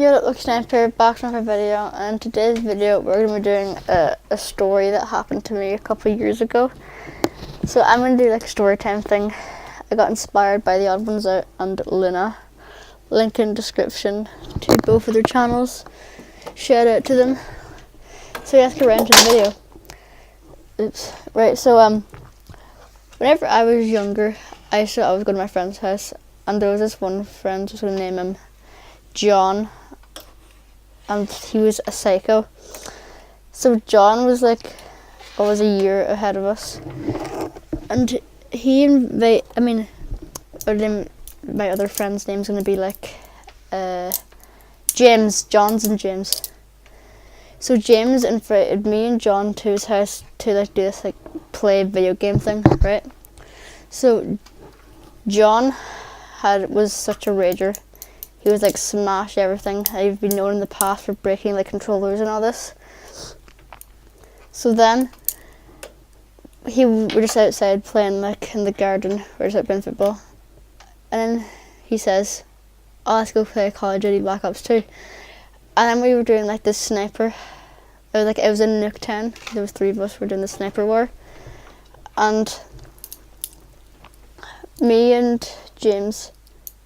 Yo, look, Sniper, back to another video, and in today's video we're going to be doing a story that happened to me a couple of years ago. So I'm going to do like a story time thing. I got inspired by The Odd Ones Out and Luna. Link in description to both of their channels. Shout out to them. So let's get right into the video. Oops. Right, so whenever I was younger, I used to always go to my friend's house, and there was this one friend, just going to name him John, and he was a psycho. So John was like always a year ahead of us, and he my other friend's name's gonna be like James. John's and James. So James invited me and John to his house to like do this like play video game thing, right? So John was such a rager. He was like smash everything. I've been known in the past for breaking like controllers and all this. So then we're just outside playing like in the garden. We're just out playing football, and then he says, "Oh, let's go play Call of Duty Black Ops 2." And then we were doing like this sniper. It was in Nuketown. There was 3 of us. Were doing the sniper war, and me and James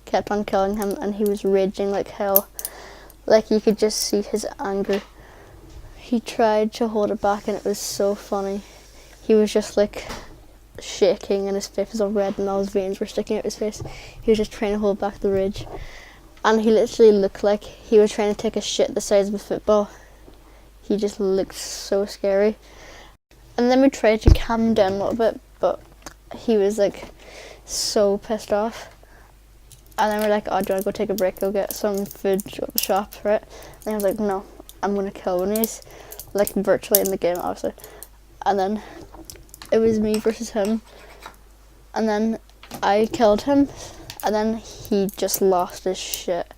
kept on killing him, and he was raging like hell. Like you could just see his anger. He tried to hold it back, and it was so funny. He was just like shaking, and his face was all red, and all his veins were sticking out his face. He was just trying to hold back the rage, and he literally looked like he was trying to take a shit the size of a football. He just looked so scary. And then we tried to calm him down a little bit, but he was like so pissed off. And then we're like, "Oh, do you want to go take a break, go get some food at the shop, right?" And I was like, "No, I'm going to kill him." He's like virtually in the game, obviously. And then it was me versus him. And then I killed him. And then he just lost his shit.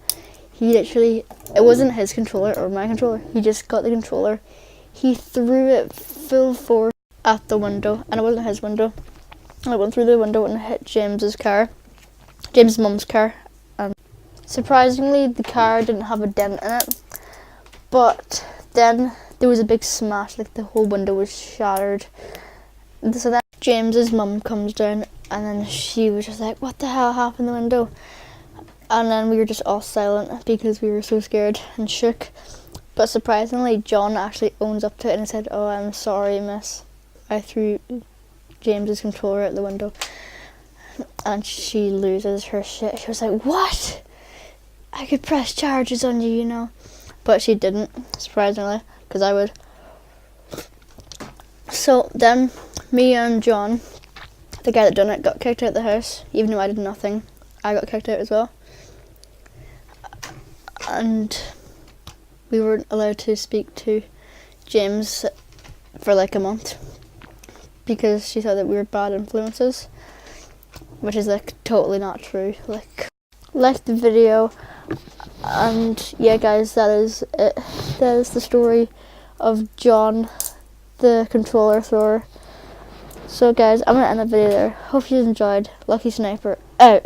He literally, it wasn't his controller or my controller. He just got the controller. He threw it full force at the window. And it wasn't his window. I went through the window and hit James's car. James' mum's car, and surprisingly the car didn't have a dent in it, but then there was a big smash, like the whole window was shattered. So then James's mum comes down, and then she was just like, "What the hell happened to the window?" And then we were just all silent because we were so scared and shook. But surprisingly, John actually owns up to it and said, "Oh, I'm sorry, miss. I threw James's controller out the window." And she loses her shit. She was like, "What? I could press charges on you, you know." But she didn't, surprisingly, because I would. So then me and John, the guy that done it, got kicked out of the house. Even though I did nothing, I got kicked out as well. And we weren't allowed to speak to James for like a month because she thought that we were bad influences. Which is like totally not true. Like the video, and yeah guys, that is it. That is the story of John, the controller thrower. So guys, I'm gonna end the video there. Hope you enjoyed. Lucky Sniper out.